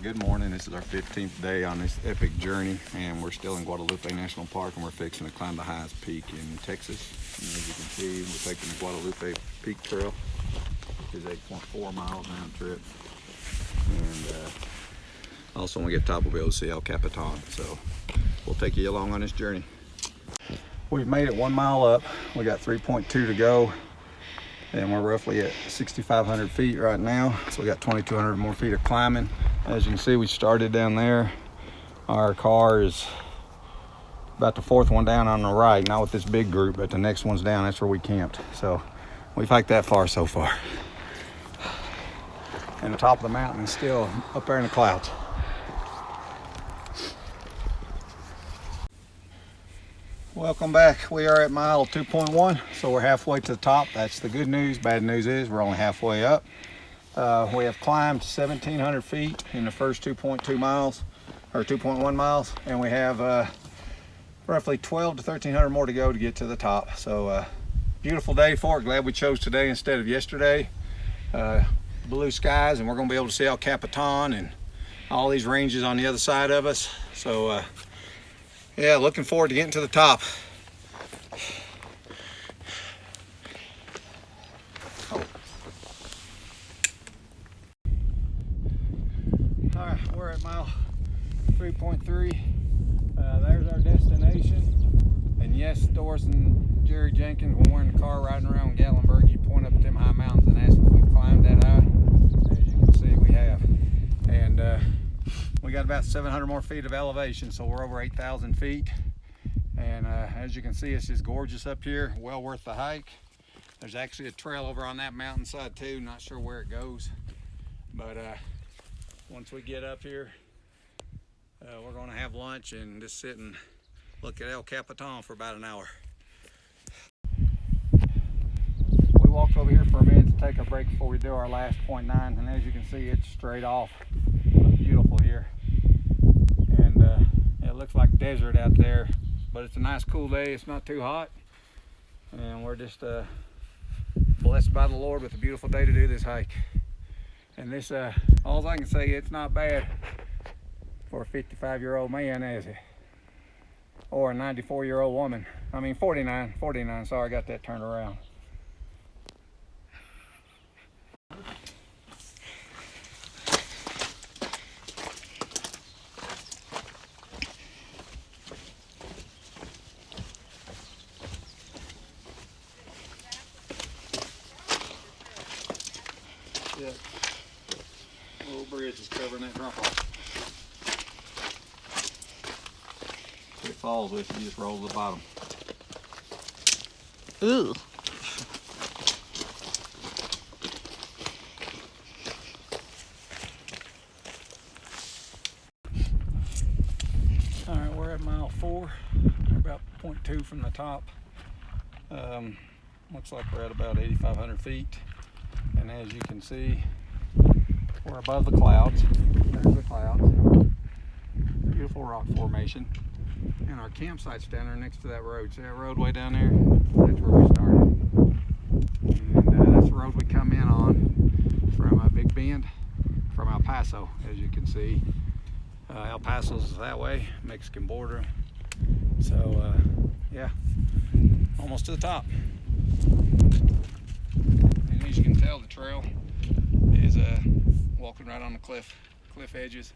Good morning. This is our 15th day on this epic journey, and we're still in Guadalupe National Park, and we're fixing to climb the highest peak in Texas. And as you can see, we're taking the Guadalupe Peak Trail, which is 8.4 miles round trip. And also when we get to top, we'll be able to see El Capitan. So we'll take you along on this journey. We've made it 1 mile up. We got 3.2 to go. And we're roughly at 6,500 feet right now. So we got 2,200 more feet of climbing. As you can see, we started down there. Our car is about the fourth one down on the right, not with this big group, but the next one's down. That's where we camped. So we've hiked that far so far. And the top of the mountain is still up there in the clouds. Welcome back. We are at mile 2.1, so we're halfway to the top. That's the good news. Bad news is we're only halfway up. We have climbed 1,700 feet in the first 2.2 miles, or 2.1 miles, and we have roughly 12 to 1,300 more to go to get to the top. So beautiful day for it. Glad we chose today instead of yesterday. Blue skies, and we're going to be able to see El Capitan and all these ranges on the other side of us. So yeah, looking forward to getting to the top. Oh. All right, we're at mile 3.3. There's our destination. And yes, Doris and Jerry Jenkins, when we're in the car riding around Gatlinburg, you point up at them high mountains and ask if we've climbed that high. As you can see, we have. And we got about 700 more feet of elevation, so we're over 8,000 feet. And as you can see, it's just gorgeous up here. Well worth the hike. There's actually a trail over on that mountainside too. Not sure where it goes, but once we get up here, we're going to have lunch and just sit and look at El Capitan for about an hour. We walked over here for a minute to take a break before we do our last 0.9, and as you can see, it's straight off. It's beautiful here, and it looks like desert out there, but it's a nice cool day. It's not too hot, and we're just blessed by the Lord with a beautiful day to do this hike. And this, all I can say, it's not bad for a 55-year-old man, is it? Or a 94-year-old woman. I mean 49, sorry, I got that turned around. Yeah, little bridge is covering that drop off. If it falls with you, just roll to the bottom. Ooh. All right, we're at mile 4. We're about 0.2 from the top. Looks like we're at about 8,500 feet. And as you can see, we're above the clouds. There's the clouds. Beautiful rock formation. And our campsite's down there next to that road. See that roadway down there? That's where we started. And that's the road we come in on from Big Bend, from El Paso, as you can see. El Paso's that way, Mexican border. So yeah, almost to the top. And as you can tell, the trail is walking right on the cliff edges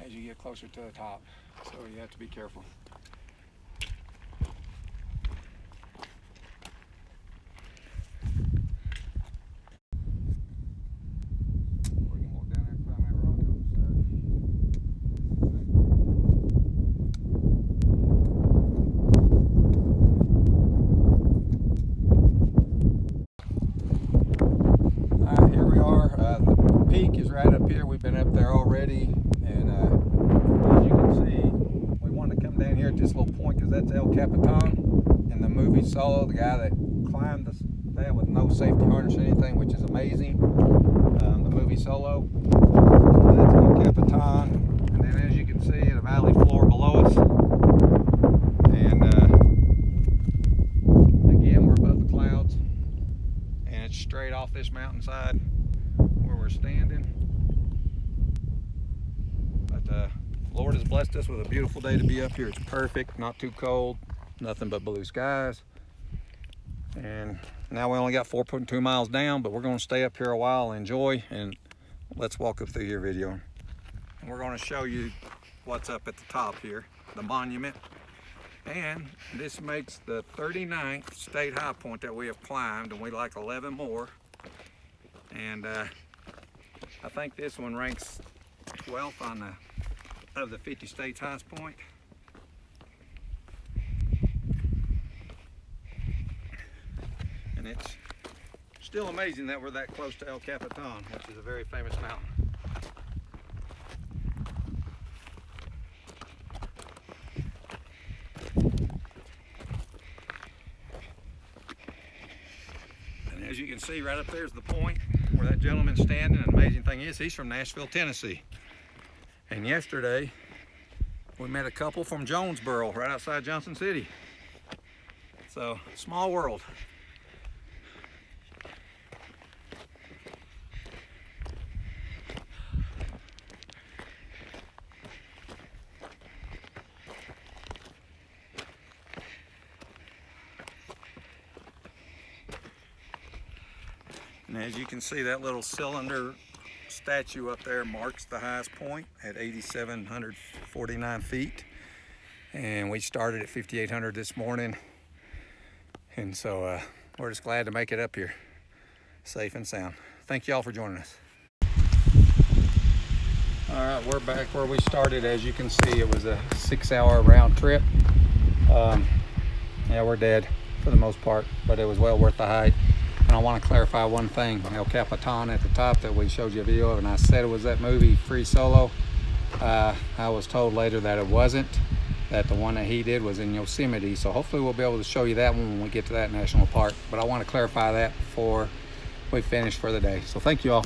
as you get closer to the top. So you have to be careful. We can walk down there and climb that rock on the side. Alright, here we are. The peak is right up here. We've been up there already, and as you can see, we wanted to come down here at this little point because that's El Capitan. In the movie Solo, the guy that climbed that with no safety harness or anything, which is amazing. The movie Solo. That's El Capitan, and then as you can see, the valley floor below us. And again, we're above the clouds, and it's straight off this mountainside where we're standing. Lord has blessed us with a beautiful day to be up here. It's perfect, not too cold, nothing but blue skies. And now we only got 4.2 miles down, but we're going to stay up here a while and enjoy. And let's walk up through your video. And we're going to show you what's up at the top here, the monument. And this makes the 39th state high point that we have climbed, and we like 11 more. And I think this one ranks 12th on of the 50 states highest point. And it's still amazing that we're that close to El Capitan, which is a very famous mountain. And as you can see, right up there is the point where that gentleman's standing. And the amazing thing is, he's from Nashville, Tennessee. And yesterday, we met a couple from Jonesboro, right outside Johnson City. So, small world. And as you can see, that little cylinder statue up there marks the highest point at 8,749 feet. And we started at 5,800 this morning. And so we're just glad to make it up here safe and sound. Thank y'all for joining us. All right, we're back where we started. As you can see, it was a 6-hour round trip. Yeah, we're dead for the most part, but it was well worth the hike. And I want to clarify one thing. El Capitan at the top that we showed you a video of, and I said it was that movie Free Solo. I was told later that it wasn't, that the one that he did was in Yosemite. So hopefully we'll be able to show you that one when we get to that national park. But I want to clarify that before we finish for the day. So thank you all.